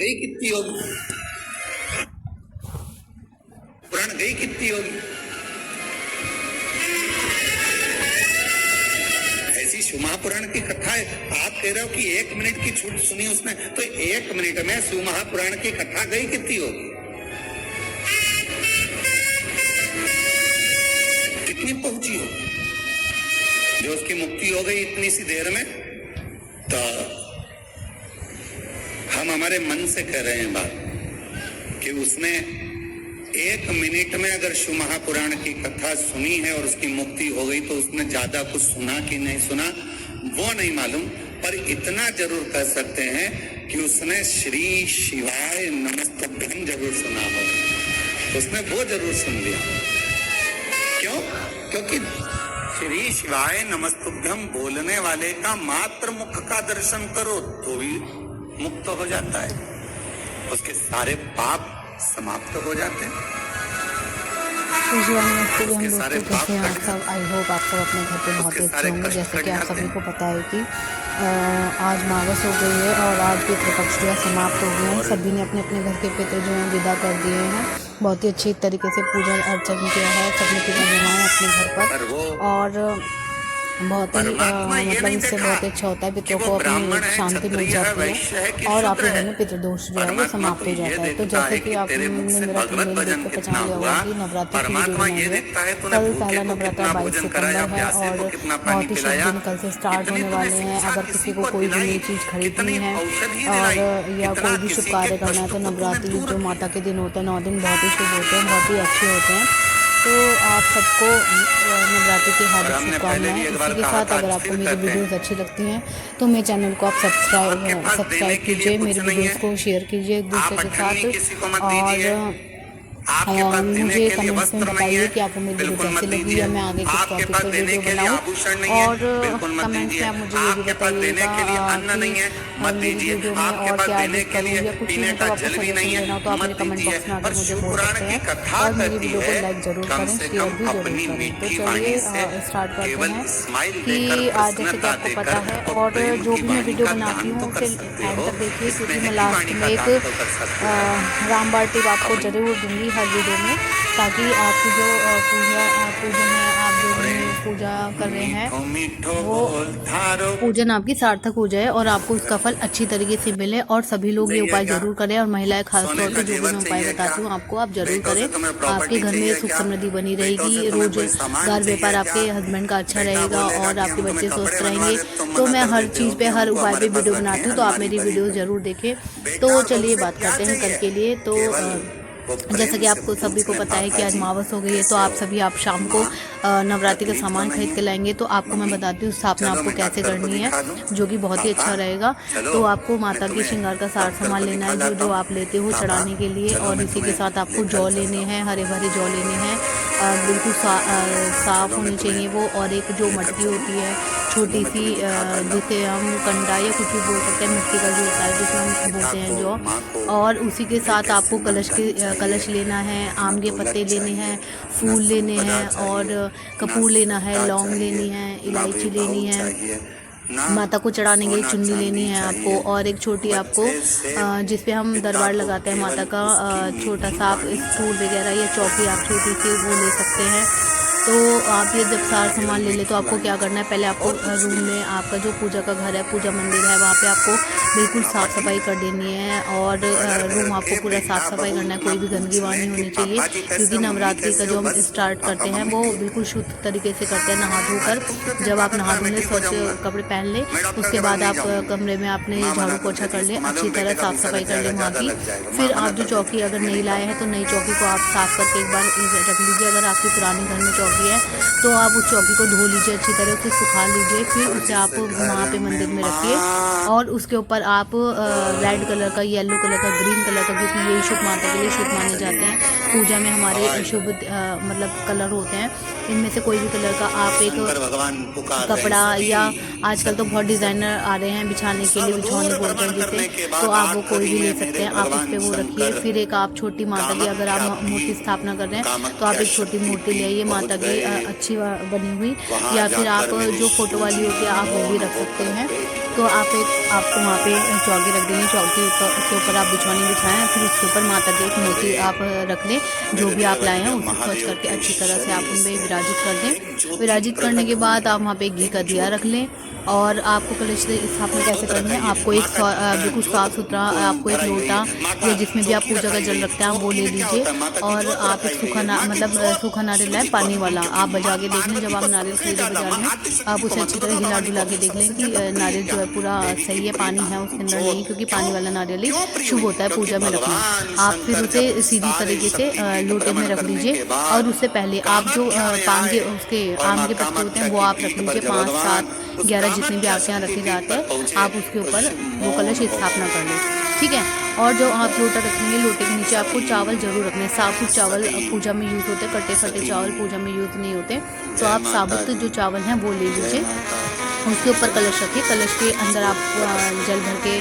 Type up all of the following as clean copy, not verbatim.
गई कितनी होगी, पुराण गई कितनी होगी। ऐसी शिव महापुराण की कथा है। आप कह रहे हो कि 1 मिनट की छूट सुनी उसने, तो 1 मिनट में शिव महापुराण की कथा गई कितनी होगी, कितनी पहुंची होगी, जो उसकी मुक्ति हो गई इतनी सी देर में। तो हम हमारे मन से कह रहे हैं बात कि उसने 1 मिनट में अगर शिव महापुराण की कथा सुनी है और उसकी मुक्ति हो गई, तो उसने ज्यादा कुछ सुना कि नहीं सुना वो नहीं मालूम, पर इतना जरूर कह सकते हैं कि उसने श्री शिवाय नमस्तुभ्यम जरूर सुना हो, उसने वो जरूर सुन लिया। क्यों? क्योंकि श्री शिवाय नमस्तुभ्यम बोलने वाले का मात्र मुख का दर्शन करो तो भी मुक्त हो जाता है, उसके सारे पाप समाप्त हो जाते हैं। उसके सारे पाप आप सब, आई होप आप सब अपने घर पे बहुत अच्छे होंगे। जैसे कि आप सभी को पता है कि आज मावस हो गई है और आज पितृपक्षियाँ समाप्त हो गई हैं। सभी ने अपने अपने घर के पितृ जो हैं विदा कर दिए हैं। बहुत ही अच्छी तरीके से पूजन अर्चन किया है, सबने पिता बनाया अपने घर पर, और बहुत ही मतलब इससे बहुत अच्छा होता है, पितरों को अपनी शांति मिल जाती है और आपके घर में पितृदोष जो है वो समाप्त हो जाता है। तो जैसे कि आपने मेरा थंबनेल देख कर पहचान लिया होगा कि नवरात्रि की वीडियो बनाई है। कल पहला नवरात्रा 22 सितंबर है और बहुत ही शुभ दिन कल से स्टार्ट होने वाले हैं। अगर किसी को कोई भी नई चीज़ खरीदनी है और या कोई भी शुभ कार्य करना है, तो नवरात्रि जो माता के दिन होते हैं 9 दिन बहुत ही शुभ होते हैं, बहुत ही अच्छे होते हैं। तो आप सबको नवरात्रि की हार्दिक शुभकामनाएं। इसी के साथ अगर आपको मेरी वीडियोस अच्छी लगती हैं तो मेरे चैनल को आप सब्सक्राइब कीजिए, मेरी वीडियोस को शेयर कीजिए एक दूसरे के साथ, और मुझे कमेंट्स में बताइए कि आपको मेरी वीडियो कैसी लगी या मैं आगे किस टॉपिक पर वीडियो बनाऊं, और कमेंट्स में आप मुझे ये भी बताइएगा कि मेरी वीडियो में और क्या एडिट करूँ या कुछ भी, मतलब आपको सजेशन देना हो तो आप मेरे कमेंट बॉक्स में आकर मुझे बोल सकते हैं, और मेरी वीडियो को लाइक जरूर करें, शेयर भी जरूर करें। तो चलिए स्टार्ट करते हैं कि आज जैसे कि आपको पता है, और जो भी मैं वीडियो बनाती हूँ उसे एंड तक देखिए, क्योंकि मैं लास्ट में एक रामबाण टिप आपको जरूर दूँगी हर वीडियो में, ताकि आपकी जो पूजन है, आप जो भी पूजा कर रहे हैं वो पूजन आपकी सार्थक हो जाए और आपको उसका फल अच्छी तरीके से मिले। और सभी लोग ये उपाय जरूर करें, और महिलाएं खासतौर पर जो भी मैं उपाय बताती हूँ आपको आप जरूर करें। आपके घर में सुख समृद्धि बनी रहेगी, रोजगार व्यापार आपके हस्बैंड का अच्छा रहेगा और आपके बच्चे स्वस्थ रहेंगे। तो मैं हर चीज़ पे, हर उपाय पे वीडियो बनाती हूँ, तो आप मेरी वीडियो जरूर देखें। तो चलिए बात करते हैं कल के लिए। तो जैसा कि आपको सभी को पता है कि आज मावस हो गई है, तो आप सभी आप शाम को नवरात्रि का सामान खरीद के लाएंगे। तो आपको मैं बताती हूँ स्थापना आपको कैसे करनी है, जो कि बहुत ही अच्छा रहेगा। तो आपको माता के श्रृंगार का सारा सामान लेना है, जो जो आप लेते हो चढ़ाने के लिए, और इसी के साथ आपको जौ लेने हैं, हरे भरे जौ लेने हैं, बिल्कुल साफ होनी चाहिए वो, और एक जो मटकी होती है छोटी सी, जिसे हम कंडा या कुछ भी बोल सकते हैं, मिट्टी का जो होता है जिसे हम बोलते हैं जौ, और उसी के साथ आपको कलश लेना है, आम के पत्ते लेने हैं, फूल लेने हैं, और कपूर लेना है, लौंग लेनी है, इलायची लेनी है, माता को चढ़ाने के लिए चुन्नी लेनी है आपको, और एक छोटी आपको जिस पे हम दरबार लगाते हैं माता का, छोटा सा आप स्टूल वगैरह या चौकी आप छोटी सी वो ले सकते हैं। तो आप ये जब सारा सामान ले ले, तो आपको क्या करना है, पहले आपको रूम में आपका जो पूजा का घर है, पूजा मंदिर है, वहाँ पे आपको बिल्कुल साफ़ सफाई कर देनी है, और रूम आपको पूरा साफ़ सफाई करना है, कोई भी गंदगी वहाँ नहीं होनी चाहिए, क्योंकि नवरात्रि का जो हम स्टार्ट करते हैं वो बिल्कुल शुद्ध तरीके से करते हैं, नहा धोकर। जब आप नहा धो लें, स्वच्छ कपड़े पहन लें, उसके बाद आप कमरे में आपने झाड़ू पोछा कर लें, अच्छी तरह साफ़ सफाई कर लें वहाँ की। फिर आप जो चौकी अगर नहीं लाए हैं, तो नई चौकी को आप साफ़ करके एक बार रख लीजिए। अगर आपके पुराने घर में है तो आप उस चौकी को धो लीजिए, अच्छी तरह से सुखा लीजिए, फिर उसे आप वहाँ पे मंदिर में रखिए, और उसके ऊपर आप रेड कलर का, येलो कलर का, ग्रीन कलर का, क्योंकि यही शुभ माता के लिए शुभ माने जाते हैं। पूजा में हमारे शुभ मतलब कलर होते हैं, इनमें से कोई भी कलर का आप एक कपड़ा, या आजकल तो बहुत डिज़ाइनर आ रहे हैं बिछाने के लिए, बिछौने बोलते हैं जिसे, तो आप वो कोई भी ले सकते हैं, आप उस पर वो रखिए। फिर एक आप छोटी माता की, अगर आप मूर्ति स्थापना कर रहे हैं तो आप एक छोटी मूर्ति ले आइए माता की, अच्छी बनी हुई, या फिर आप जो फोटो वाली होती है आप वो भी रख सकते हैं। तो आपको वहाँ पे चौकी रख देंगे, चौकी के ऊपर आप बिछौनी बिछाएं, फिर उसके ऊपर माता की एक मूर्ति आप रख लें, जो भी आप लाए हैं उसको स्वच्छ करके अच्छी तरह से आप उनमें विराजित कर दें। विराजित करने के बाद आप वहाँ पे घी का दिया रख लें। और आपको कलश से स्थापना कैसे करनी है, आपको एक बिल्कुल साफ़ सुथरा आपको एक लोटा या जिसमें भी आप पूजा का जल रखते हैं आप वो ले लीजिए, और आप एक सूखा नारियल है पानी वाला, आप बजा के देख लें। जब आप नारियल खरीदें बाजार में, आप उसे अच्छी तरह हिला डुला के देख लें कि नारियल जो है पूरा सही है, पानी है उसके अंदर नहीं, क्योंकि पानी वाला नारियल ही शुभ होता है पूजा में रखना। आप फिर उसे सीधी तरीके से लोटे में रख लीजिए, और उससे पहले आप जो पान के उसके आम के पत्ते होते हैं वो आप रख लीजिए, 5, 7, 11 जितने भी आपके यहाँ रखे जाते हैं, आप उसके ऊपर वो कलश स्थापना कर लें, ठीक है। और जो आप लोटा रखेंगे, लोटे के नीचे आपको चावल जरूर रखने, साबुत चावल पूजा में यूज़ होते हैं, कटे फटे चावल पूजा में यूज़ नहीं होते, तो आप साबुत जो चावल हैं वो ले लीजिए, उसके ऊपर कलश रखिए। कलश के अंदर आप जल भर के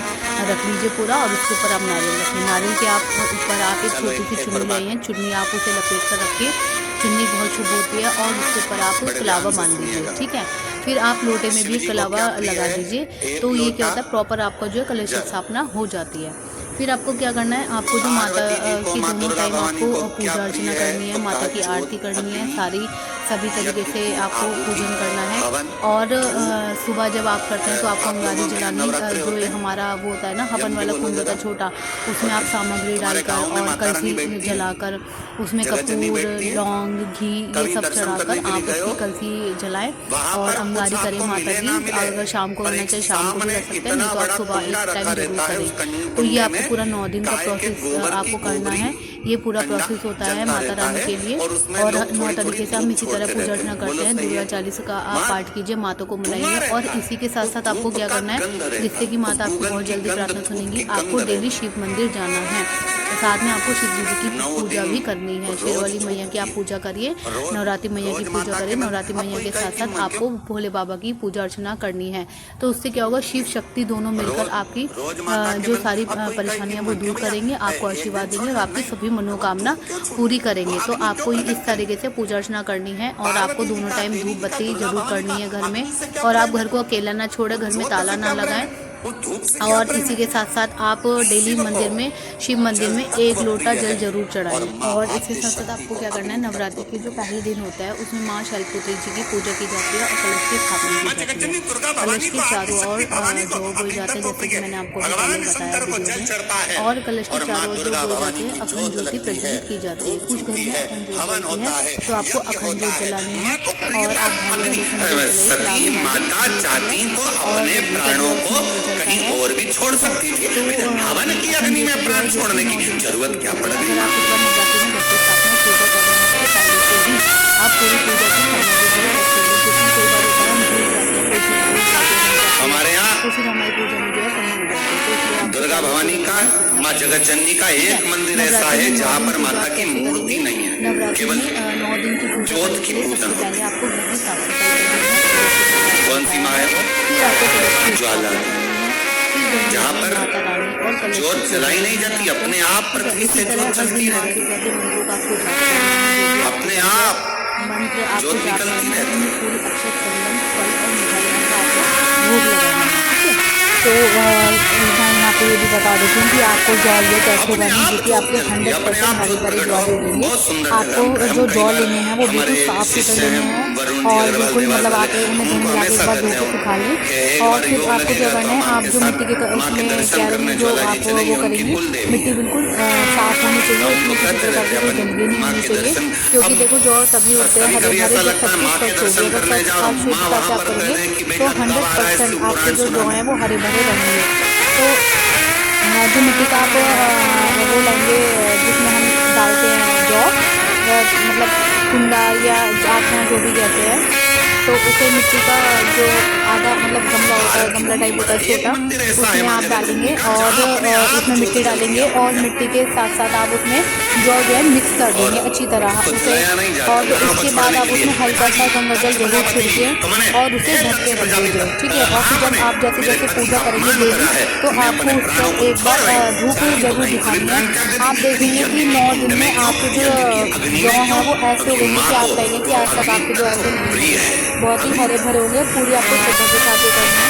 रख लीजिए पूरा, और उसके ऊपर आप नारियल रखें। नारियल के आप ऊपर आप एक छोटी सी चुन्नी लाई है, चुन्नी आप उसे लपेट कर रखिए, चुन्नी बहुत शुभ होती है, और उसके ऊपर आप कलावा बांध दीजिए, ठीक है। फिर आप लोटे में भी कलावा लगा दीजिए, तो ये क्या होता है, प्रॉपर आपका जो है कलश स्थापना हो जाती है। फिर आपको क्या करना है, आपको जो माता की दोनों टाइम आपको पूजा अर्चना करनी है, माता की आरती करनी है, सभी तरीके से आपको पूजन करना है। और सुबह जब आप करते हैं तो आपको अंगारी जलानी, जो ये हमारा वो होता है ना हवन वाला कुंड होता है छोटा, उसमें आप सामग्री डालकर और कलसी जलाकर उसमें कपूर, लौंग, घी ये सब चढ़ाकर आप उसकी कलसी जलाएं और अंगारी करें माता की। अगर शाम को करना चाहिए शाम को भी कर सकते हैं, नहीं तो आप सुबह एक टाइम जरूर करें। तो ये आपको पूरा 9 दिन का प्रोसेस आपको करना है, ये पूरा प्रोसेस होता है माता रानी के लिए। और 9 तरीके से हम इसी तरह पूजा अर्चना करते हैं। दुर्गा चालीसा का आप पाठ कीजिए, माता को मनाइए, और इसी के साथ साथ आपको क्या करना है, जिससे कि माता आपकी बहुत जल्दी प्रार्थना सुनेंगी, आपको डेली शिव मंदिर जाना है, साथ में आपको शिव जी की पूजा भी करनी है। शेरवाली मैया की आप पूजा करिए, नवरात्रि मैया की पूजा करिए, नवरात्रि मैया के साथ साथ आपको भोले बाबा की पूजा अर्चना करनी है। तो उससे क्या होगा, शिव शक्ति दोनों मिलकर आपकी जो सारी परेशानियां वो दूर करेंगे, आपको आशीर्वाद देंगे और आपकी सभी मनोकामना पूरी करेंगे। तो आपको इस तरीके से पूजा अर्चना करनी है, और आपको दोनों टाइम धूप बत्ती जरूर करनी है घर में, और आप घर को अकेला ना छोड़े, घर में ताला ना लगाएं। और इसी के साथ साथ आप डेली मंदिर में, शिव मंदिर में 1 लोटा जल जरूर चढ़ाएं। और इसके साथ साथ आपको क्या करना है, नवरात्रि के जो पहले दिन होता है उसमें माँ शैलपुत्री जी की पूजा की जाती है और कलश की स्थापना की जाती है। कलश के चारों ओर जो बोए जाते हैं, जैसे कि मैंने आपको पहले बताया वीडियो में, और कलश के चारों ओर जो बोए जाते हैं अखंड ज्योति प्रज्वलित की जाती है। कुछ घरों में अखंड ज्योति जलती है, तो आपको अखंड ज्योति जलानी है, और आप कहीं और भी छोड़ सकती थी, हवन की अग्नि में प्राण छोड़ने की जरूरत क्या पड़ गई। आप पूरी पूजा हमारे यहाँ तो फिर हमारी पूजा में जो है दुर्गा भवानी का, माँ जगत जननी का एक मंदिर ऐसा है जहाँ पर माता की मूर्ति नहीं है, केवल 9 दिन की पूजा ज्योत की पूजा। पहले आपको घर की साफ सफाई करनी है। कौन सी माँ है वो? ज्वाला, जहाँ पर ज्योत जलाई नहीं जाती, अपने आप पृथ्वी से ज्योत जलती है, अपने आप ज्योत निकलती है। तो मैं यहाँ पे ये भी बता देती हूँ कि आपको जॉल ये कैसे बनी, क्योंकि आपको 100% हरे भरे जॉल देंगे। आपको जो जॉल लेने हैं वो बिल्कुल साफ सुथरे लेने हैं, और बिल्कुल मतलब आप उन्हें धो मिला के एक बार धो के सुखा लें। और फिर आपको क्या करना है, आप जो मिट्टी के उसमें क्यारे में जो आप वो करेंगे, मिट्टी बिल्कुल साफ होनी चाहिए, उसमें किसी प्रकार की कोई गंदगी नहीं होनी चाहिए, क्योंकि देखो जॉल तभी होते हैं हरे भरे जब सब कुछ स्वच्छ होगी। अगर स्वच्छ आप शुद्धता से आप करेंगे तो 100% आपके जो जौ हैं वो हरे भरे रहेंगे। तो जो मिट्टी का आप वो लेंगे जिसमें हम डालते हैं जौ, मतलब कुंडा या आप जो भी कहते हैं, तो उसे मिट्टी का जो आधा मतलब गमला होता है, गमला टाइप होता है छोटा, उसमें आप डालेंगे और उसमें मिट्टी डालेंगे, और मिट्टी के साथ साथ आप उसमें जौ जो है मिक्स कर देंगे अच्छी तरह उसे। और उसके बाद आप उसमें हल्का सा गंगा जल जरूर छिड़के और उसे ढक के रख दीजिए, ठीक है। और फिर जब आप जैसे जैसे पूजा करेंगे डेली, तो आपको उसको एक बार धूप जरूर दिखानी है। आप देखेंगे कि 9 दिन में आपके जो जौ हैं वो ऐसे होंगे कि आप कहेंगे कि आज तक आपके जो ऐसे नहीं है, बहुत ही हरे भरे होंगे। पूरी आपको श्रद्धा के साथ करना है।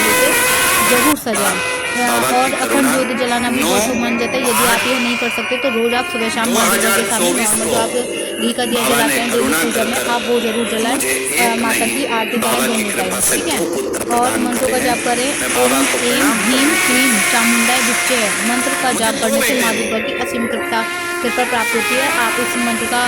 दीवे से जरूर सजाएं। और अखंड ज्योति जलाना भी बहुत शुभ माना जाता है। यदि आप ये नहीं कर सकते तो रोज आप सुबह शाम माँ दुर्गा के सामने नॉर्मल जो आप घी का दिया जलाते हैं डेली पूजा में, आप वो जरूर जलाएं। माता की आरती करें दोनों टाइम, ठीक है। और मंत्रों का जाप करें। ओम ऐं ह्रीं क्लीं चामुंडाय विच्चे मंत्र का जाप करने से माँ दुर्गा की असीम कृपा कृपा प्राप्त होती है। आप इस मंत्र का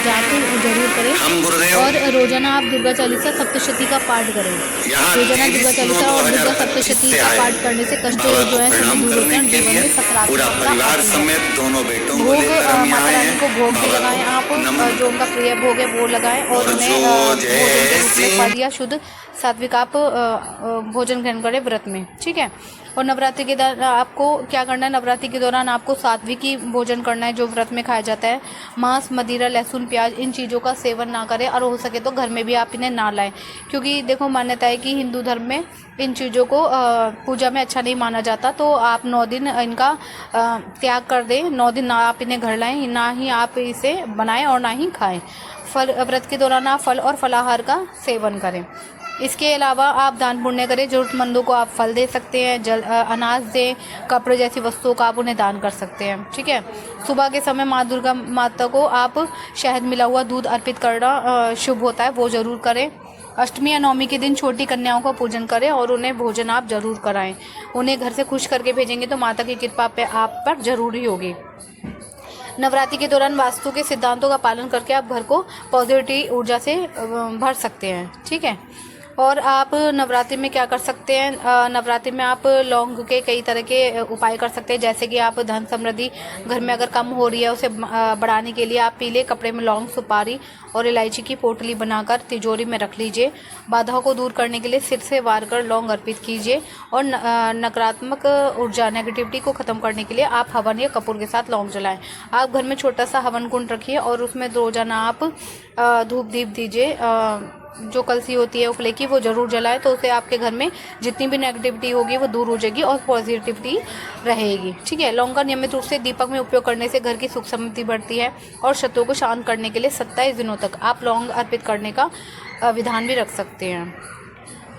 जाप जरूर करें हम गुरुदेव और रोजाना आप दुर्गा चालीसा सप्तशती का पाठ करें। यहाँ रोजाना दुर्गा 23/9/2025 चालीसा और दुर्गा सप्तशती से का आए पाठ करने से कष्ट बाबा जो को है सभी प्रणाम दूर होते करने हैं और के जीवन लिए में पूरा सकारात्मकता परिवार आती है। समेत दोनों बेटों को भोग लेकर हम यहाँ माता आए रानी को हैं भोग भी बाबा लगाएं आप, को नमन जो उनका प्रिय भोग है वो लगाएं और और उन्हें जो भोजन के रूप में जैसी फल या शुद्ध सात्विक आप भोजन ग्रहण करें व्रत में, ठीक है। और नवरात्रि के दौरान आपको क्या करना है, नवरात्रि के दौरान आपको सात्विक ही भोजन करना है जो व्रत में खाया जाता है। मांस, मदिरा, लहसुन, प्याज इन चीज़ों का सेवन ना करें और हो सके तो घर में भी आप इन्हें ना लाएं, क्योंकि देखो मान्यता है कि हिंदू धर्म में इन चीज़ों को पूजा में अच्छा नहीं माना जाता। तो आप 9 दिन इनका त्याग कर दें, 9 दिन ना आप इन्हें घर लाएं, ना ही आप इसे बनाएं और ना ही खाएं। व्रत के दौरान आप फल और फलाहार का सेवन करें। इसके अलावा आप दान पुण्य करें, ज़रूरतमंदों को आप फल दे सकते हैं, अनाज दें, कपड़े जैसी वस्तुओं का आप उन्हें दान कर सकते हैं, ठीक है। सुबह के समय माँ दुर्गा माता को आप शहद मिला हुआ दूध अर्पित करना शुभ होता है, वो ज़रूर करें। अष्टमी या नवमी के दिन छोटी कन्याओं का पूजन करें और उन्हें भोजन आप जरूर कराएं। उन्हें घर से खुश करके भेजेंगे तो माता की कृपा पे आप पर जरूरी होगी। नवरात्रि के दौरान वास्तु के सिद्धांतों का पालन करके आप घर को पॉजिटिव ऊर्जा से भर सकते हैं, ठीक है। और आप नवरात्रि में क्या कर सकते हैं, नवरात्रि में आप लौंग के कई तरह के उपाय कर सकते हैं, जैसे कि आप धन समृद्धि घर में अगर कम हो रही है उसे बढ़ाने के लिए आप पीले कपड़े में लौंग, सुपारी और इलायची की पोटली बनाकर तिजोरी में रख लीजिए। बाधाओं को दूर करने के लिए सिर से वार कर लौंग अर्पित कीजिए और नकारात्मक ऊर्जा नेगेटिविटी को खत्म करने के लिए आप हवन या कपूर के साथ लौंग जलाएं। आप घर में छोटा सा हवन कुंड रखिए और उसमें रोजाना आप धूप दीप दीजिए। जो कलसी होती है उपले की वो जरूर जलाए, तो उसे आपके घर में जितनी भी नेगेटिविटी होगी वो दूर हो जाएगी और पॉजिटिविटी रहेगी, ठीक है। लौंग का नियमित रूप से दीपक में उपयोग करने से घर की सुख समृद्धि बढ़ती है और शत्रुओं को शांत करने के लिए 27 दिनों तक आप लौंग अर्पित करने का विधान भी रख सकते हैं।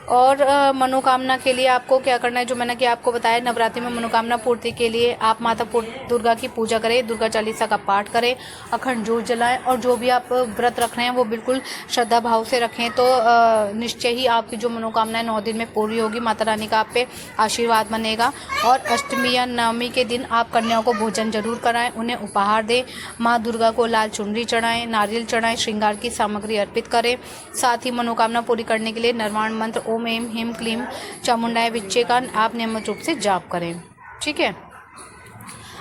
और मनोकामना के लिए आपको क्या करना है, जो मैंने कि आपको बताया, नवरात्रि में मनोकामना पूर्ति के लिए आप माता दुर्गा की पूजा करें, दुर्गा चालीसा का पाठ करें, अखंड ज्योत जलाएं और जो भी आप व्रत रख रहे हैं वो बिल्कुल श्रद्धा भाव से रखें, तो निश्चय ही आपकी जो मनोकामना 9 दिन में पूरी होगी। माता रानी का आप पे आशीर्वाद बनेगा। और अष्टमी या नवमी के दिन आप कन्याओं को भोजन जरूर कराएं, उन्हें उपहार दें, माँ दुर्गा को लाल चुनरी चढ़ाएं, नारियल चढ़ाएं, श्रृंगार की सामग्री अर्पित करें। साथ ही मनोकामना पूरी करने के लिए निर्वाण मंत्र ओम ऐं ह्रीं क्लीं चामुंडाय विच्चे का आप नियमित रूप से जाप करें, ठीक है।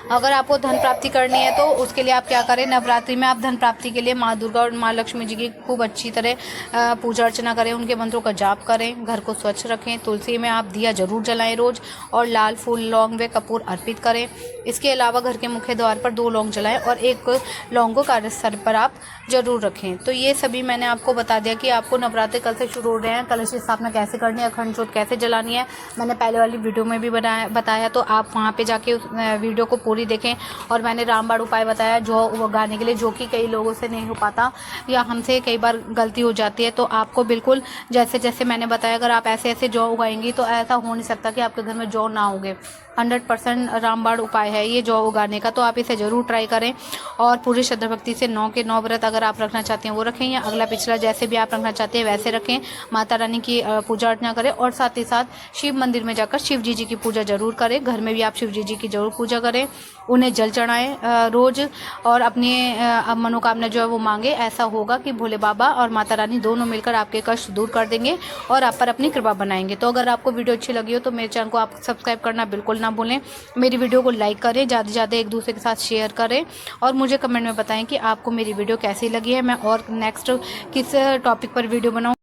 अगर आपको धन प्राप्ति करनी है तो उसके लिए आप क्या करें, नवरात्रि में आप धन प्राप्ति के लिए माँ दुर्गा और माँ लक्ष्मी जी की खूब अच्छी तरह पूजा अर्चना करें, उनके मंत्रों का जाप करें, घर को स्वच्छ रखें, तुलसी में आप दिया जरूर जलाएं रोज और लाल फूल, लौंग व कपूर अर्पित करें। इसके अलावा घर के मुख्य द्वार पर 2 लौंग जलाएं और 1 लौंग को कार्यस्थल पर आप जरूर रखें। तो ये सभी मैंने आपको बता दिया कि आपको नवरात्रि कल से शुरू हो रहे हैं, कलश स्थापना कैसे करनी है, अखंड ज्योत कैसे जलानी है, मैंने पहले वाली वीडियो में भी बताया, तो आप वहाँ पे जाके उस वीडियो को पूरी देखें। और मैंने रामबाण उपाय बताया जो उगाने के लिए, जो कि कई लोगों से नहीं हो पाता या हमसे कई बार गलती हो जाती है। तो आपको बिल्कुल जैसे जैसे मैंने बताया, अगर आप ऐसे ऐसे जौ उगाएंगी तो ऐसा हो नहीं सकता कि आपके घर में जौ ना उगे। 100% रामबाण उपाय है ये जौ उगाने का, तो आप इसे ज़रूर ट्राई करें। और पूरी श्रद्धा भक्ति से 9 के 9 व्रत अगर आप रखना चाहते हैं वो रखें, या अगला पिछला जैसे भी आप रखना चाहते हैं वैसे रखें। माता रानी की पूजा अर्चना करें और साथ ही साथ शिव मंदिर में जाकर शिव जी की पूजा जरूर करें। घर में भी आप शिव जी की जरूर पूजा करें, उन्हें जल चढ़ाएं रोज और अपनी मनोकामना जो है वो मांगे। ऐसा होगा कि भोले बाबा और माता रानी दोनों मिलकर आपके कष्ट दूर कर देंगे और आप पर अपनी कृपा बनाएंगे। तो अगर आपको वीडियो अच्छी लगी हो तो मेरे चैनल को आप सब्सक्राइब करना बिल्कुल ना भूलें, मेरी वीडियो को लाइक करें, ज़्यादा से ज़्यादा एक दूसरे के साथ शेयर करें और मुझे कमेंट में बताएं कि आपको मेरी वीडियो कैसी लगी है, मैं और नेक्स्ट किस टॉपिक पर वीडियो बनाऊं।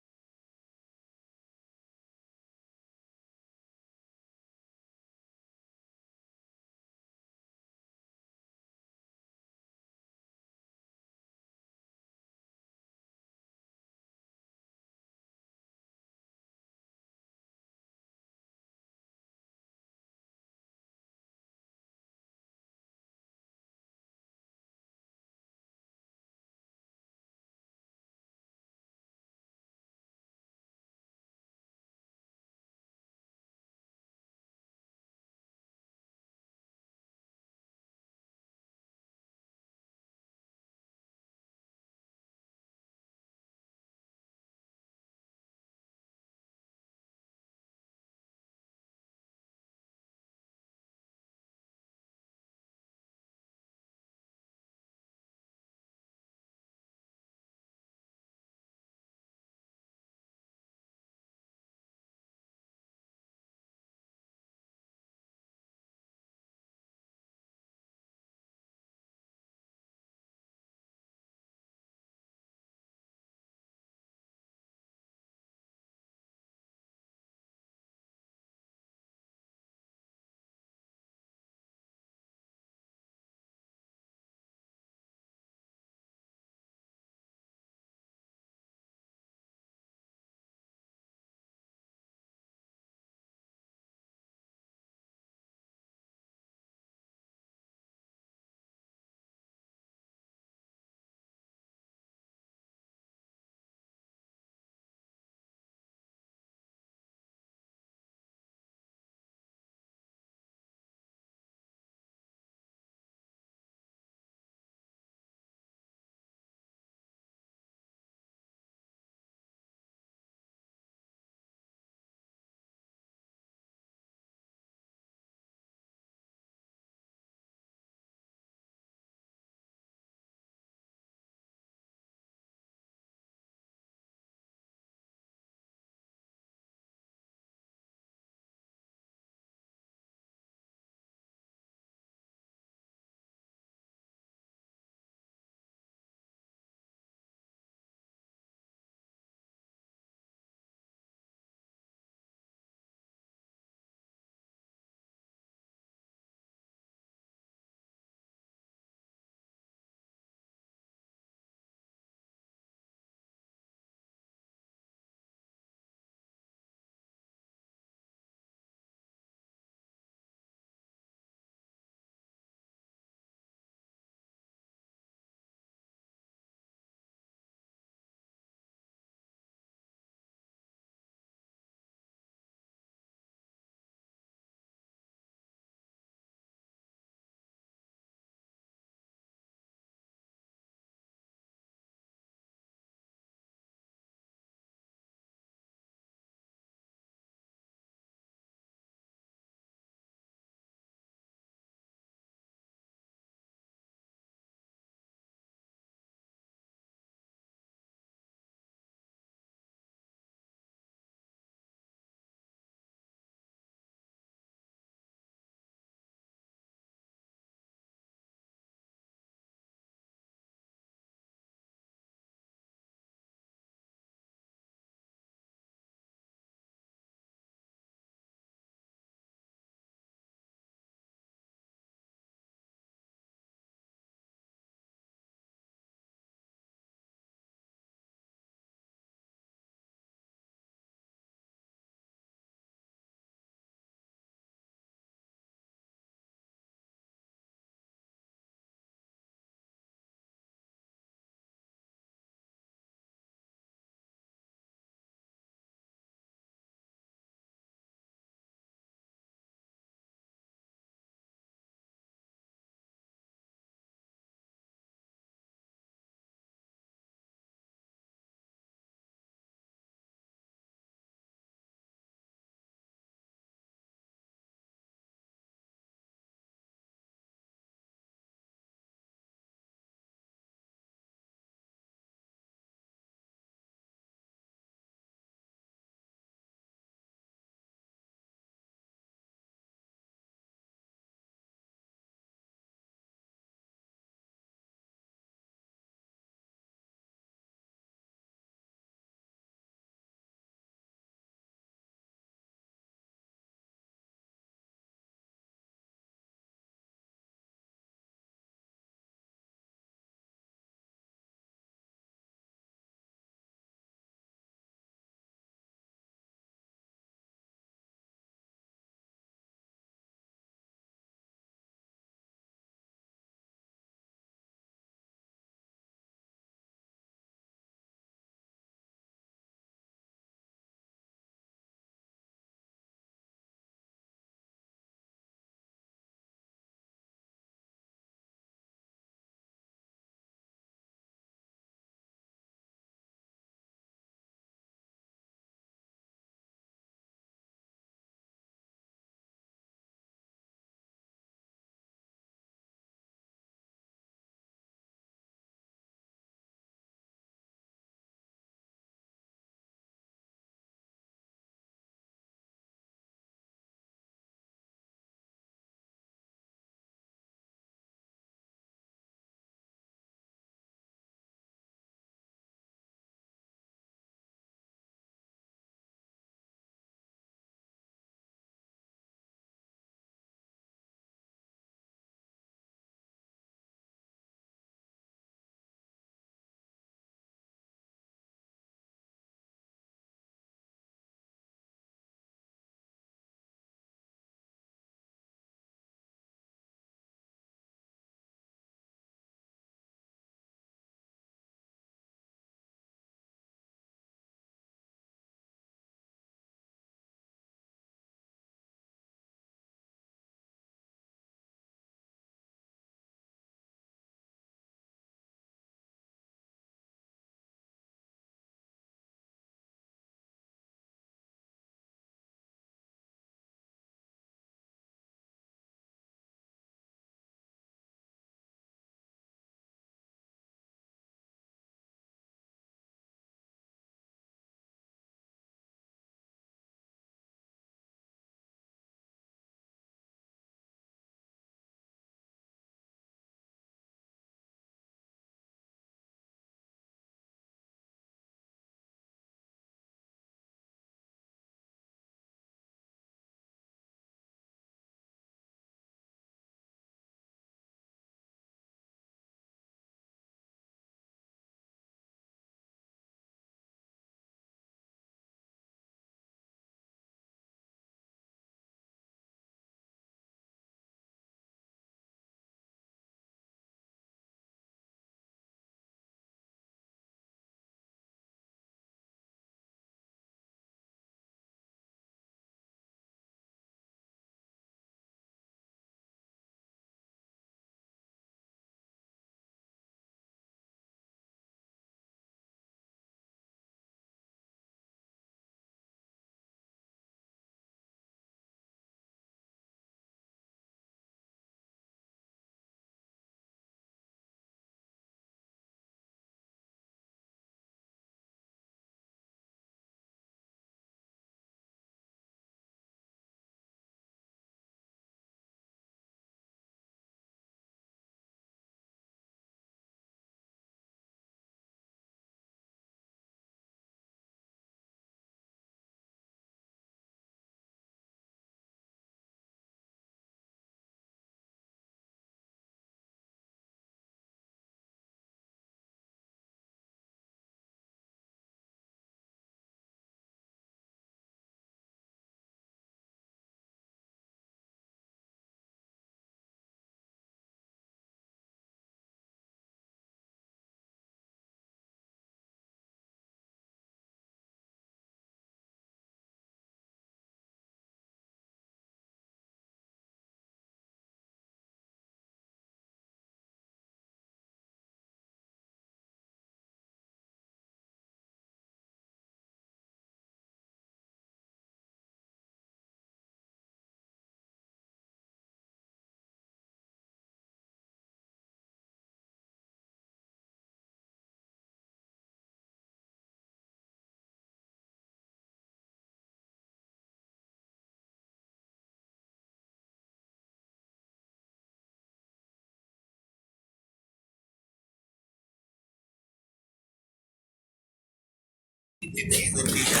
तिथि होती है,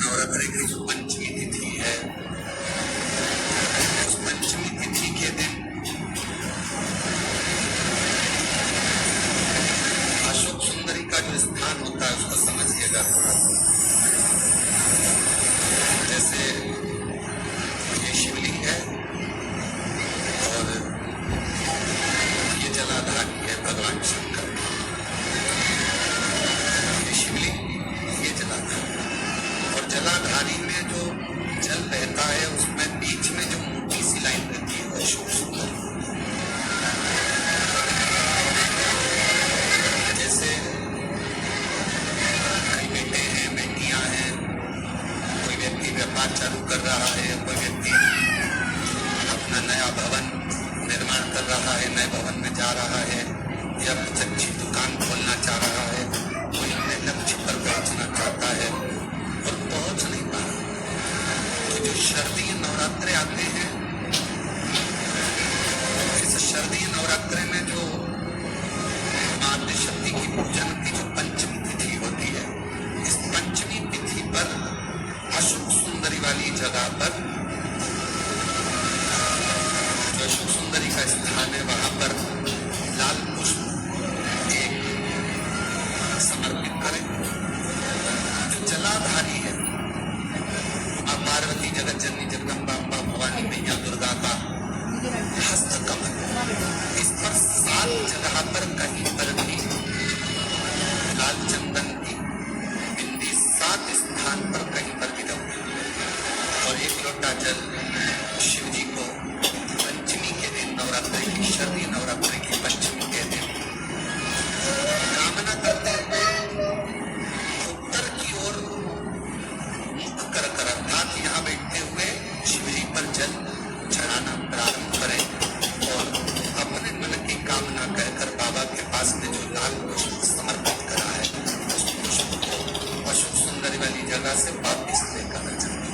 नवरात्रि की जो पंचमी तिथि है, उस पंचमी तिथि के दिन अशोक सुंदरी का जो स्थान होता है उसको समझिएगा थोड़ा। जैसे ये शिवलिंग है और ये जलाधारी है भगवान शंकर। ये शिवलिंग, ये जलाधारी, और जलाधारी में जो जल बहता है उसमें बीच में जो मोटी सी लाइन रहती है वो अशोक सुंदरी। जैसे कई बेटे हैं, बेटियां हैं, कोई व्यक्ति व्यापार चालू कर रहा है, कोई व्यक्ति अपना नया भवन निर्माण कर रहा है, नए भवन में जा रहा है, या कुछ अच्छी दुकान खोलना चाह रहा है, कोई अपने लक्ष्य पर पहुंचना चाहता है और पहुंच नहीं पा रहा। तो जो शारदीय नवरात्रे आते हैं, इस शारदीय नवरात्रे में जो मातृ शक्ति की पूजन की जो पंचमी तिथि होती है, इस पंचमी तिथि पर अशोक सुंदरी वाली जगह पर, जो अशोक सुंदरी का स्थान है, वहां पर लाल पुष्प एक समर्पित करें। जो जलाधारी है, मां पार्वती, जगत जननी, जगदम्बा, अम्बा, भवानी, मैया दुर्गा का हस्तकमल, इस पर 7 जगह पर कहीं पर भी लाल चंदन की बिंदी 7 स्थान पर कहीं पर भी रखो और 1 लोटा जल शिव जी को पंचमी के दिन, नवरात्रि की शारदीय नवरात्रि की पंचमी के दिन कामना करते हुए उत्तर की ओर मुख कर कर, अर्थात यहाँ बैठते हुए शिव जी पर जल चढ़ाना प्रारंभ करें और अपने मन की कामना कहकर बाबा के पास में जो लाल पुष्प समर्पित करा है, उस पुष्प को अशोक सुंदरी वाली जगह से वापिस लेकर जाए।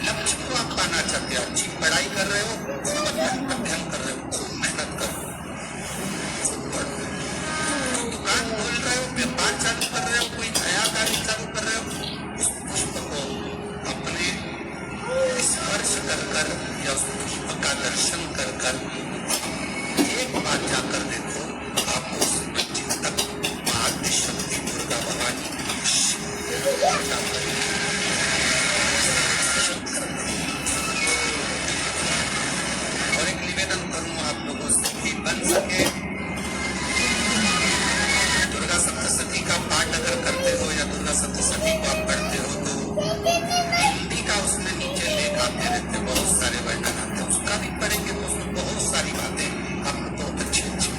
लक्ष्य को आप पाना चाहते हो, अच्छी पढ़ाई कर रहे हो, खूब अध्ययन कर रहे हो, खूब मेहनत करो, खूब पढ़ो, कोई दुकान खोल रहे हो, व्यापार चालू कर रहे हो, कोई नया कार्य चालू कर रहे हो, उस पुष्प को अपने स्पर्श कर कर या उस पुष्प का दर्शन कर कर एक बार जाकर देखो, आपको उसमें चिंतक आद्य शक्ति दुर्गा भवानी और एक निवेदन करूं आप लोगों से कि बन सके दुर्गा सप्तशती का पाठ अगर करते हो या दुर्गा सप्तशती को आप पढ़ते हो तो हिंदी का उसमें नीचे लेख आते रहते, बहुत सारे वर्णन आते हैं, उसका भी पढ़ेंगे तो उसमें बहुत सारी बातें आपको बहुत अच्छी अच्छी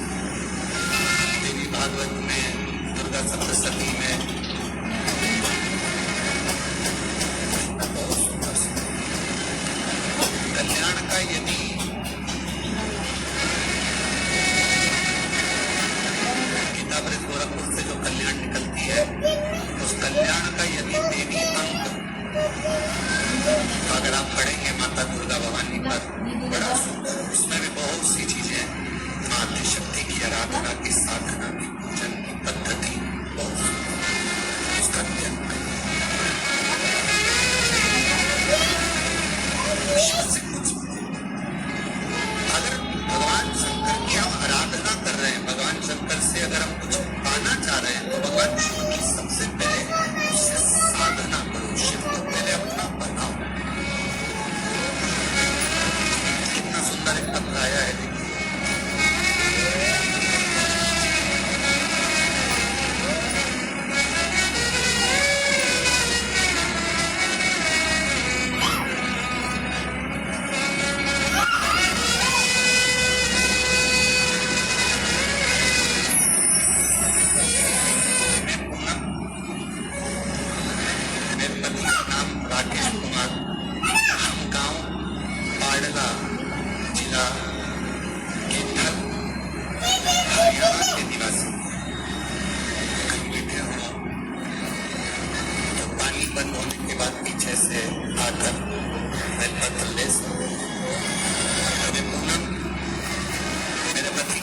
देवी भागवत में, दुर्गा सप्तशती में बहुत सुंदर सुंदर कल्याण का, यदि गीतामृत गोरखपुर से जो कल्याण निकलती है, उस कल्याण का यदि देवी अंक अगर आप पढ़ेंगे माता दुर्गा भवानी पर, बड़ा सुंदर, उसमें भी बहुत सी चीजें मातृ शक्ति की आराधना की, साधना की, पूजन की पद्धति बहुत सुंदर, उसका ध्यान से कुछ अगर भगवान शंकर की हम आराधना कर रहे हैं, भगवान शंकर से अगर हम कुछ पाना चाह रहे हैं, तो भगवान शिव की सबसे पहले उससे साधना करो, शिव को पहले अपना बनाओ। कितना सुंदर एक पत्र आया है, देखिए।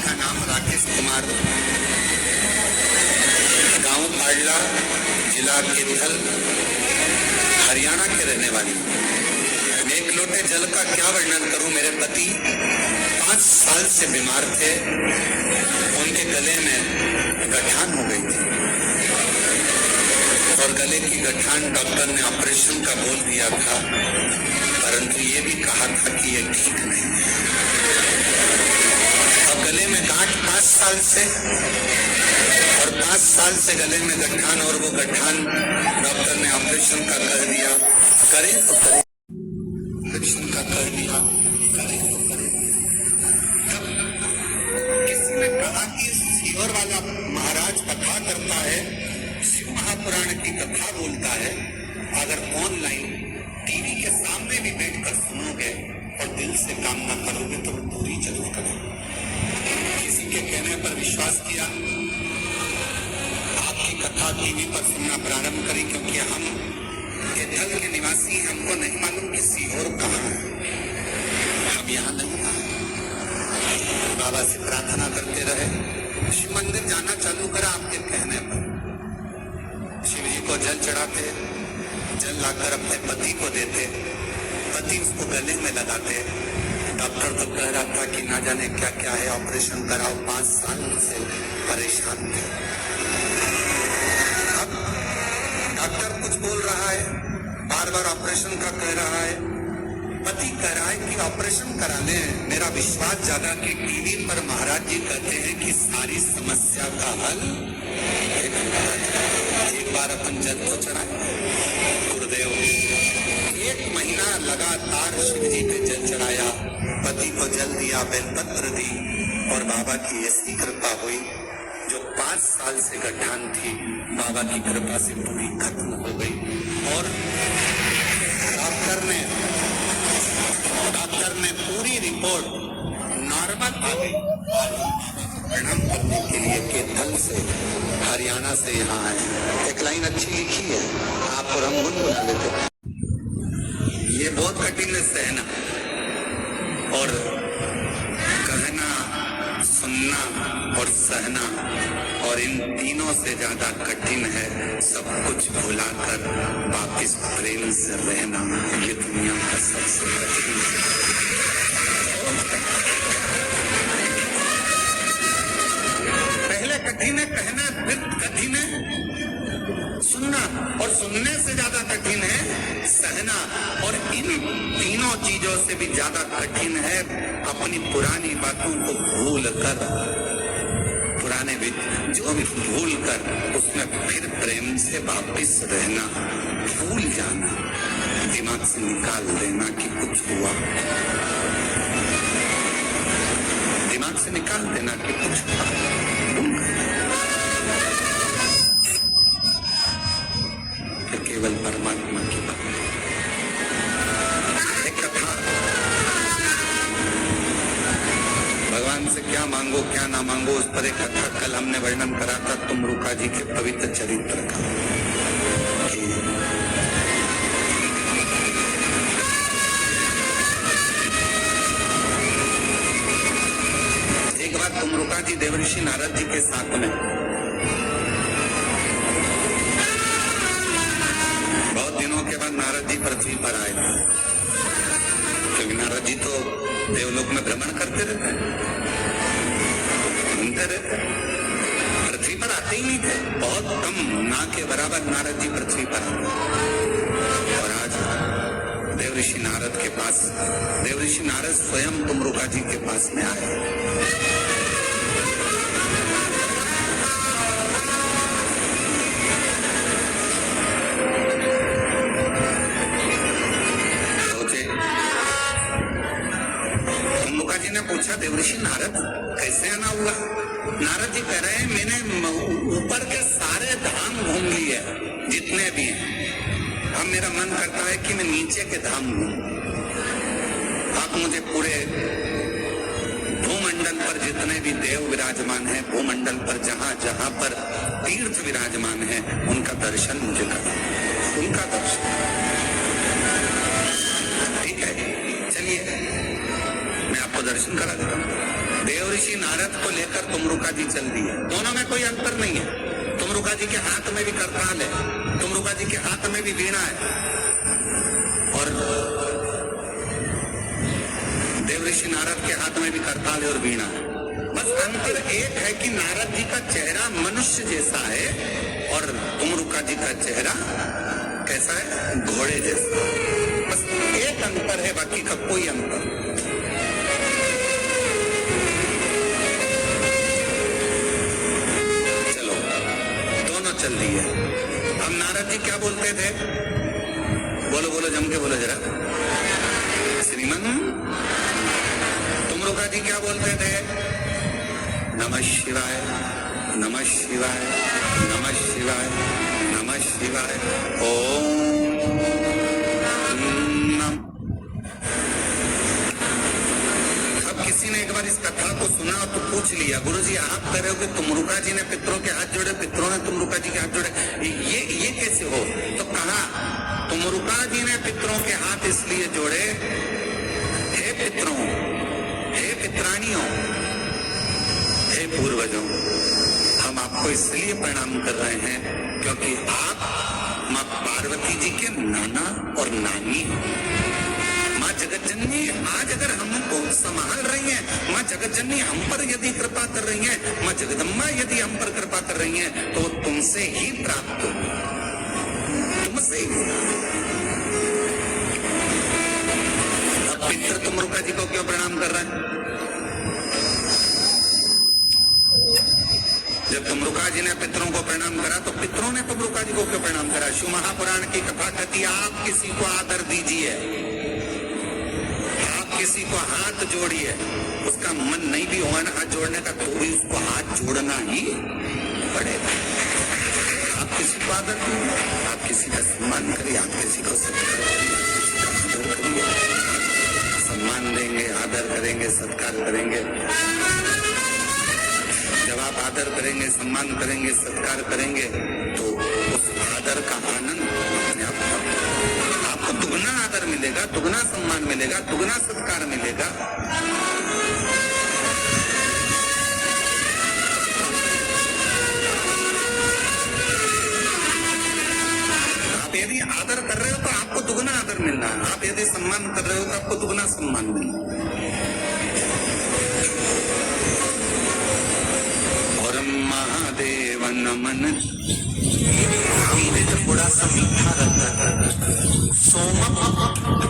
इनका नाम राकेश कुमार, गांव पाडला, जिला केथल, हरियाणा के रहने वाली। एक लोटे जल का क्या वर्णन करूं। मेरे पति 5 साल से बीमार थे, उनके गले में गठान हो गई थी और गले की गठान डॉक्टर ने ऑपरेशन का बोल दिया था, परंतु ये भी कहा था कि ये ठीक नहीं है। अब गले में गांठ 5 साल से, और 5 साल से गले में गठान, और वो गठान डॉक्टर ने ऑपरेशन का कह दिया, करें तो करें, ऑपरेशन का कह दिया, करें तो करें। तब किसी ने कहा कि सीहोर वाला महाराज कथा करता है, शिव महापुराण की कथा बोलता है, अगर ऑनलाइन टीवी के सामने भी बैठकर सुनोगे और दिल से काम ना करोगे तो पूरी जरूर करोगे। किसी के कहने पर विश्वास किया, आपकी कथा टीवी पर सुनना प्रारंभ करी, क्योंकि हम केथल के निवासी हैं, हमको नहीं मालूम कि सीहोर कहाँ है, हम यहाँ नहीं आए। बाबा से प्रार्थना करते रहे, शिव मंदिर जाना चालू करा आपके कहने पर। शिव जी को जल चढ़ाते, जल लाकर अपने पति को देते, पति उसको गले में लगाते। डॉक्टर तो कह रहा था कि ना जाने क्या क्या है, ऑपरेशन कराओ, 5 साल से परेशान थे। अब डॉक्टर कुछ बोल रहा है, बार बार ऑपरेशन का कह रहा है, पति कह रहा है कि ऑपरेशन करा लें। मेरा विश्वास जागा कि टीवी पर महाराज जी कहते हैं कि सारी समस्या का हल एक बार अपन जल को चढ़ाए। गुरुदेव 1 महीना लगातार शिव जी पे जल चढ़ाया, पति को जल दिया, बेलपत्र दी, और बाबा की ऐसी कृपा हुई, जो 5 साल से गठान थी, बाबा की कृपा से पूरी खत्म हो गई। और डॉक्टर ने पूरी रिपोर्ट नॉर्मल आ गई। प्रणाम करने के लिए केथल से, हरियाणा से यहाँ आए। एक लाइन अच्छी लिखी है, आप और हम गुनगुना लेते। ये बहुत कठिन है सहना, और कहना, सुनना और सहना, और इन तीनों से ज्यादा कठिन है सब कुछ भुलाकर वापिस प्रेम से रहना। ये दुनिया का सबसे कठिन है। पहले कठिन है कहना, फिर कठिन है सुनना, और सुनने से ज्यादा कठिन है सहना, और इन तीनों चीजों से भी ज्यादा कठिन है अपनी पुरानी बातों को भूल कर, पुराने जो भी भूल कर उसमें फिर प्रेम से वापिस रहना, भूल जाना, दिमाग से निकाल देना कि कुछ हुआ, दिमाग से निकाल देना कि कुछ हुआ। केवल परमात्मा की बात। एक कथा, भगवान से क्या मांगो क्या ना मांगो, उस पर एक कथा कल हमने वर्णन करा था तुमरुका जी के पवित्र चरित्र का। एक बार तुमरुका जी देवर्षि नारद जी के साथ में, के बाद नारद जी पृथ्वी पर आए, क्योंकि नारद जी तो देवलोक में भ्रमण करते रहते, घूमते रहते, पृथ्वी पर आते ही नहीं थे। बहुत कम, ना के बराबर नारद जी पृथ्वी पर आते। और आज देवऋषि नारद के पास, देवऋषि नारद स्वयं तुमरुका जी के पास में आए। पूछा देवऋषि नारद कैसे आना हुआ? नारद जी कह रहे हैं मैंने ऊपर के सारे धाम घूम लिए जितने भी हैं, अब मेरा मन करता है कि मैं नीचे के धाम घूमूं। आप मुझे पूरे भूमंडल पर जितने भी देव विराजमान हैं, भूमंडल पर जहां जहां पर तीर्थ विराजमान हैं, उनका दर्शन मुझे करो, उनका दर्शन। ठीक है, चलिए मैं आपको दर्शन करा देता हूँ। देवऋषि नारद को लेकर तुमरुका जी चल दिए। दोनों में कोई अंतर नहीं है। तुमरुका जी के हाथ में भी करताल है, तुमरुका जी के हाथ में भी वीणा है, और देवऋषि नारद के हाथ में भी करताल है और वीणा है। बस अंतर एक है कि नारद जी का चेहरा मनुष्य जैसा है और तुमरुका जी का चेहरा कैसा है, घोड़े जैसा। बस एक अंतर है, बाकी का कोई अंतर। चलो दोनों चल दिए। अब नारद जी क्या बोलते थे? बोलो बोलो, जम के बोलो जरा। श्रीमन तुमरुका जी क्या बोलते थे? नमः शिवाय, नमः शिवाय, नमः शिवाय, नमः शिवाय, ओम नमः। अब किसी ने एक बार इस कथा को सुना तो पूछ लिया, गुरुजी आप कह रहे हो कि तुमरुका जी ने पितरों के हाथ जोड़े, पितरों ने तुमरुका जी के हाथ जोड़े, ये कैसे हो? तो कहा तुमरुका जी ने पितरों के हाथ इसलिए जोड़े, हे पितरों, हे पितरानियों, हे पूर्वजों, हम आपको इसलिए प्रणाम कर रहे हैं क्योंकि आप माँ पार्वती जी के नाना और नानी हो। माँ जगतजननी आज अगर हमको संभाल रही हैं, माँ जगतजननी हम पर यदि कृपा कर रही हैं, माँ जगदम्बा यदि हम पर कृपा कर रही हैं, तो वो तुमसे ही प्राप्त होगी, तुमसे ही। अब पितर तुमरुका जी को क्यों प्रणाम कर रहे हैं? जब तुमरुका जी ने पितरों को प्रणाम करा तो पितरों ने तुमरुका जी को क्यों प्रणाम करा? शिव महापुराण की कथा कहती है आप किसी को आदर दीजिए, आप किसी को हाथ जोड़िए, उसका मन नहीं भी होगा ना हाथ जोड़ने का, तो भी उसको हाथ जोड़ना ही पड़ेगा। आप किसी को आदर करिए, आप किसी का सम्मान करिए, आप किसी को सत्कार करिए, सम्मान देंगे, आदर करेंगे, सत्कार करेंगे। जब आप आदर करेंगे, सम्मान करेंगे, सत्कार करेंगे, तो उस आदर का आनंद अपने आप आपको दुगना आदर मिलेगा, दुगना सम्मान मिलेगा, दुगना सत्कार मिलेगा। आप यदि आदर कर रहे हो तो आपको दुगना आदर मिलना है, आप यदि सम्मान कर रहे हो तो आपको दुगना सम्मान मिलना है। महादेव नमन अमृत थोड़ा सा मीठा रहता है, सोमम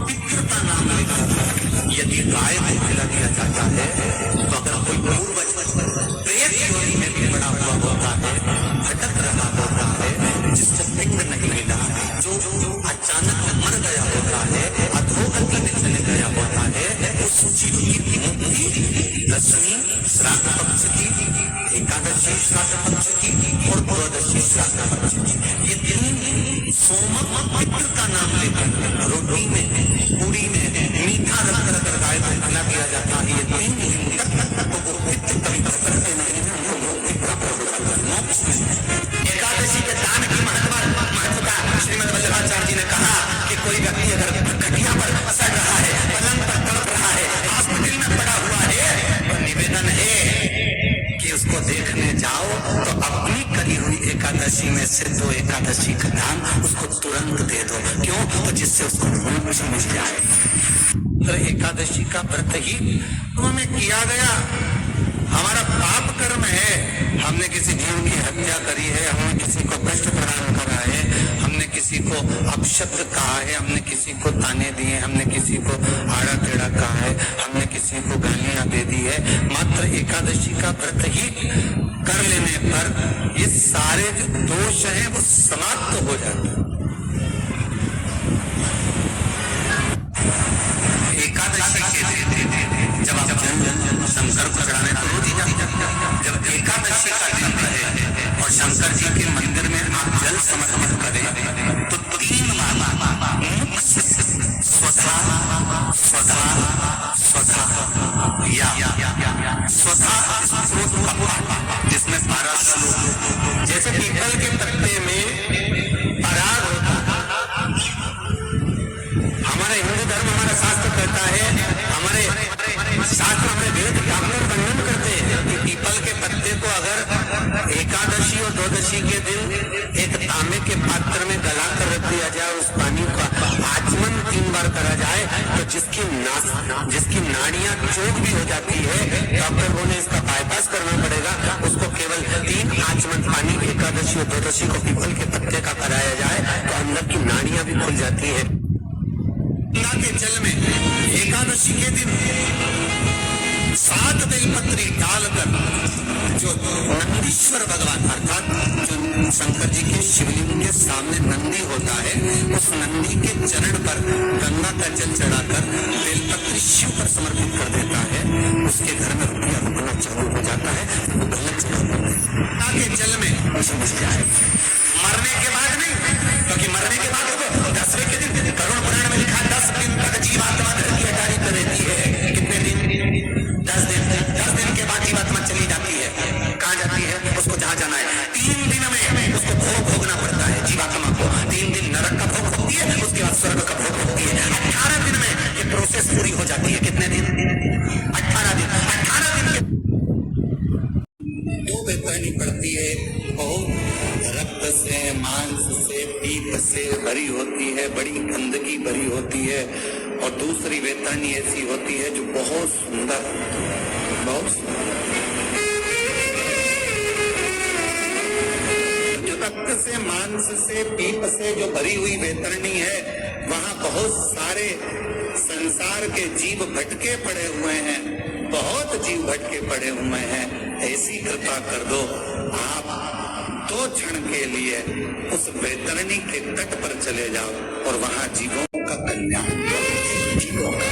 पितृ का नाम लेता है। यदि गाय को खिला दिया जाता है तो अगर कोई पूर्वज प्रेत योनि में भी पड़ा हुआ होता है, भटक रहा होता है, जिसको पिंड नहीं मिला, जो अचानक मर गया होता है, अधोगति में चले गया होता है, उस जीव की मुक्ति दशमी श्राद्ध पक्ष की, एकादशी श्राद्ध पक्ष की और द्वादशी श्राद्ध पक्ष की, ये तीन सोमक पितृ का नाम लेकर रोटी में, पूरी में मीठा रख कर गाय को खिला दिया जाता है। ये तीन तो वो पितृ कभी करते नहीं है, मोक्ष में। एकादशी के दान की महत्वता श्रीमद वज्राचार्य जी ने कहा कि कोई व्यक्ति अगर खटिया पर पसर रहा है, पलंग पर तड़प रहा है, हॉस्पिटल में पड़ा हुआ है, तो निवेदन है कि उसको देखने जाओ तो अपनी करी हुई एकादशी में से 2 एकादशी का दान उसको तुरंत दे दो। क्यों? तो जिससे उसको मोक्ष मिल जाए। तो एकादशी का व्रत ही हमें किया गया, हमारा पाप कर्म है। हमने किसी जीव की हत्या करी है, हमने किसी को कष्ट प्रदान करा है, हमने किसी को अपशब्द कहा है, हमने किसी को ताने दिए, हमने किसी को आड़ा टेढ़ा कहा है, हमने किसी को गालियां दे दी है। मात्र एकादशी का व्रत ही कर लेने पर ये सारे जो दोष हैं वो समाप्त हो जाते हैं। एकादशी के जब आप शंकर को चढ़ाने तो रोज ही जाते, जब एकादशी का दिन रहे और शंकर जी के मंदिर में आप जल समर्पण करें तो 3 बार स्वधा स्वधा स्वधा या स्वधा स्रोत का पाठ, जिसमें 12 श्लोक, जैसे पीपल के पत्ते में पराग जाए, उस पानी का आचमन 3 बार करा जाए, तो जिसकी नाड़ियां चौक भी हो जाती है, डॉक्टर बोले इसका बाईपास करना पड़ेगा, उसको केवल 3 आचमन पानी एकादशी और द्वादशी को पीपल के पत्ते का कराया जाए तो अंदर की नाड़ियां भी खुल जाती है। गंगा के जल में एकादशी के दिन 7 बेलपत्री डालकर जो नंदीश्वर भगवान अर्थात जो शंकर जी के शिवलिंग के सामने नंदी होता है, उस नंदी के चरण पर गंगा का जल चढ़ाकर बेलपत्री शिव पर समर्पित कर देता है, उसके घर में रुपया रुकना चालू हो जाता है। वो गलत गंगा के जल में समझ जाए मरने के बाद नहीं, क्योंकि मरने के बाद तो 10वें के दिन करुण पुराण में लिखा 10 दिन तक जीवात्मा धरती हटारी कर रहती है। कितने दिन? 10 दिन के बाद जीवात्मा चली जाती है। कहाँ जाती है? उसको जहाँ जाना है। 3 दिन में उसको भोग भोगना पड़ता है जीवात्मा को। 3 दिन नरक का भोग भोगती है, उसके बाद स्वर्ग का भोग भोगती है। 18 दिन में ये प्रोसेस पूरी हो जाती है। कितने दिन? 18 दिन। 18 दिन के दो बेतानी पड़ती है, बहुत रक्त से, मांस से, पीप से भरी होती है, बड़ी गंदगी भरी होती है, और दूसरी बेतानी ऐसी होती है जो बहुत सुंदर, बहुत जो रक्त से, मांस से, पीप से जो भरी हुई बेतरनी है, वहां बहुत सारे संसार के जीव भटके पड़े हुए हैं, बहुत जीव भटके पड़े हुए हैं। ऐसी कृपा कर दो, आप 2 क्षण के लिए उस बैतरणी के तट पर चले जाओ और वहां जीवों का कल्याण करो, जीवों का।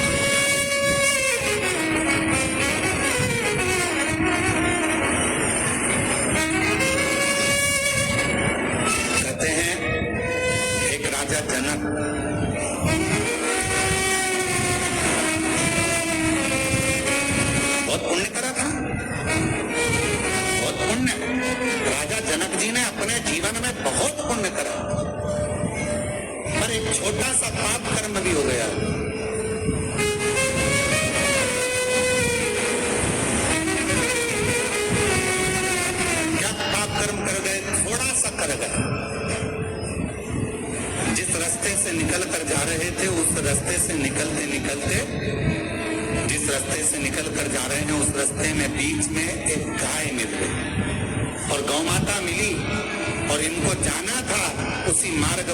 कहते हैं एक राजा जनक बहुत पुण्य करा था, बहुत पुण्य। राजा जनक जी ने अपने जीवन में बहुत पुण्य करा, पर एक छोटा सा पाप कर्म भी हो गया। क्या पाप कर्म कर गए? थोड़ा सा कर गए। जिस रास्ते से निकल कर जा रहे थे, उस रास्ते से निकलते निकलते, जिस रास्ते से निकल कर जा रहे हैं, उस रास्ते में बीच में एक गाय मिल गई और गौ माता मिली, और इनको जाना था उसी मार्ग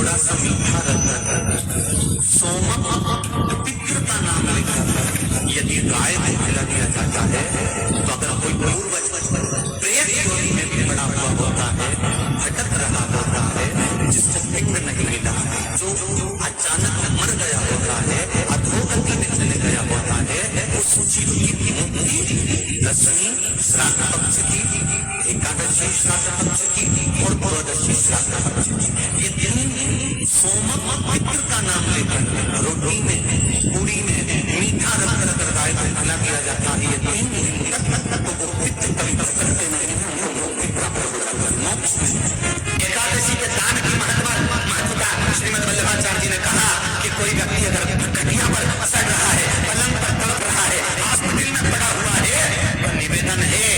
थोड़ा सा मीठा रखकर सोमक पितृ का नाम लेकर यदि गाय को खिला दिया जाता है तो अगर कोई पूर्वज प्रेत योनि में पड़ा हुआ होता है, भटक रहा होता है, जिसको पिंड नहीं मिला, जो अचानक मर गया होता है, अधोगति में चले गया होता है, उस जीव की मुक्ति दशमी श्राद्ध पक्ष की, एकादशी श्राद्ध पक्ष की और द्वादशी श्राद्ध पक्ष की, ये तीन सोमक पितृ का नाम लेकर रोटी में, पूरी में मीठा रखकर अगर गाय को खिला दिया जाता है, ये तीन दिन तक तो वो पितृ पवित्र करते नहीं है, उनको मुक्ति प्राप्त हो जाती है, मोक्ष में। एकादशी के दान की महत्वता श्रीमद् वल्लभाचार्य जी ने कहा कि कोई व्यक्ति अगर खटिया पर सड़ रहा है, पलंग पर तड़प रहा है, हॉस्पिटल में पड़ा हुआ है, तो निवेदन है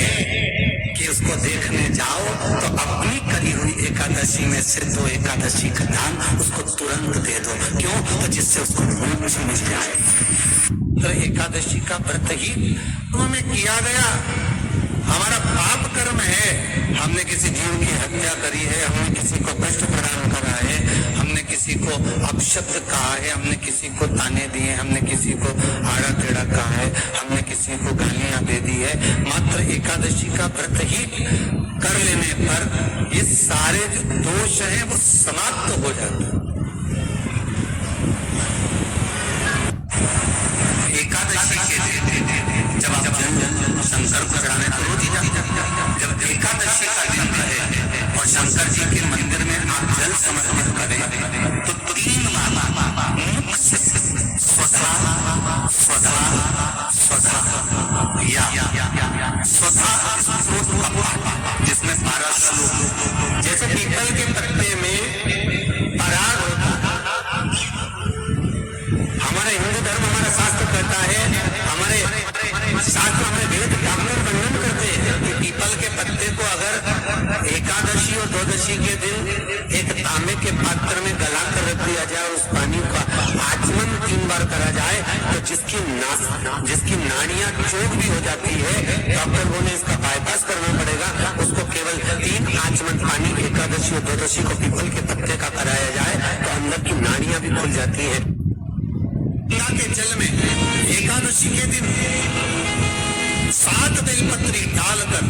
कि उसको देखने जाओ तो अपनी करी हुई एकादशी में से 2 एकादशी का दान उसको तुरंत दे दो। क्यों? तो जिससे उसको मोक्ष मिल जाए। तो एकादशी का व्रत ही हमें किया गया, हमारा पाप कर्म है, हमने किसी जीव की हत्या करी है, हमने किसी को कष्ट प्रदान करा है, हमने किसी को अपशब्द कहा है, हमने किसी को ताने दिए, हमने किसी को आड़ा टेढ़ा कहा है, हमने किसी को गालियां दे दी है। मात्र एकादशी का व्रत ही कर लेने पर ये सारे जो दोष हैं वो समाप्त हो जाते हैं। एकादशी के जब आप शंकर को चढ़ाने तो रोज ही जाते, जब एकादशी का दिन रहे और शंकर जी के मंदिर में आप जल समर्पित करें तो 3 बार मुख से स्वधा स्वधा स्वधा या स्वधा स्त्रोत का पाठ, जिसमें 12 श्लोक, जैसे पीपल के पत्ते में पराग होता है। हमारा हिंदू धर्म, हमारा शास्त्र कहता है, हमारे शास्त्र, हमारे वेद डॉक्टर वर्णन करते हैं कि पीपल के पत्ते को अगर एकादशी और द्वादशी के दिन एक तांबे के पात्र में गला कर रख दिया जाए और उस पानी का आचमन 3 बार करा जाए तो जिसकी नाड़ियां चोक भी हो जाती है, डॉक्टर को ने इसका बाईपास करना पड़ेगा, उसको केवल 3 आचमन पानी एकादशी और द्वादशी को पीपल के पत्ते का कराया जाए तो अंदर की नाड़ियां भी खुल जाती है। गंगा के जल में एकादशी के दिन 7 बेलपत्री डालकर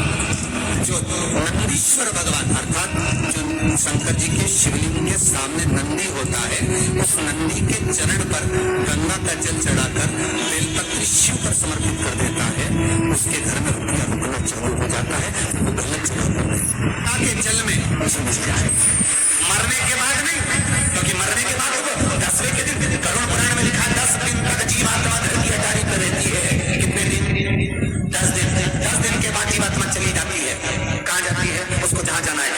जो नंदीश्वर भगवान अर्थात जो शंकर जी के शिवलिंग के सामने नंदी होता है, उस नंदी के चरण पर गंगा का जल चढ़ाकर बेलपत्री शिव पर समर्पित कर देता है, उसके घर में रुपया रुकना चालू हो जाता है। वो गलत गंगा के जल में समझ जाए मरने के बाद नहीं, क्योंकि मरने के बाद 10वें के दिन करुण पुराण में लिखा 10 दिन तक जीवात्मा धरती हटारी कर देती है। कितने दिन? 10 दिन। 10 दिन के बाद जीवात्मा चली जाती है। कहाँ जाती है? उसको जहाँ जाना है।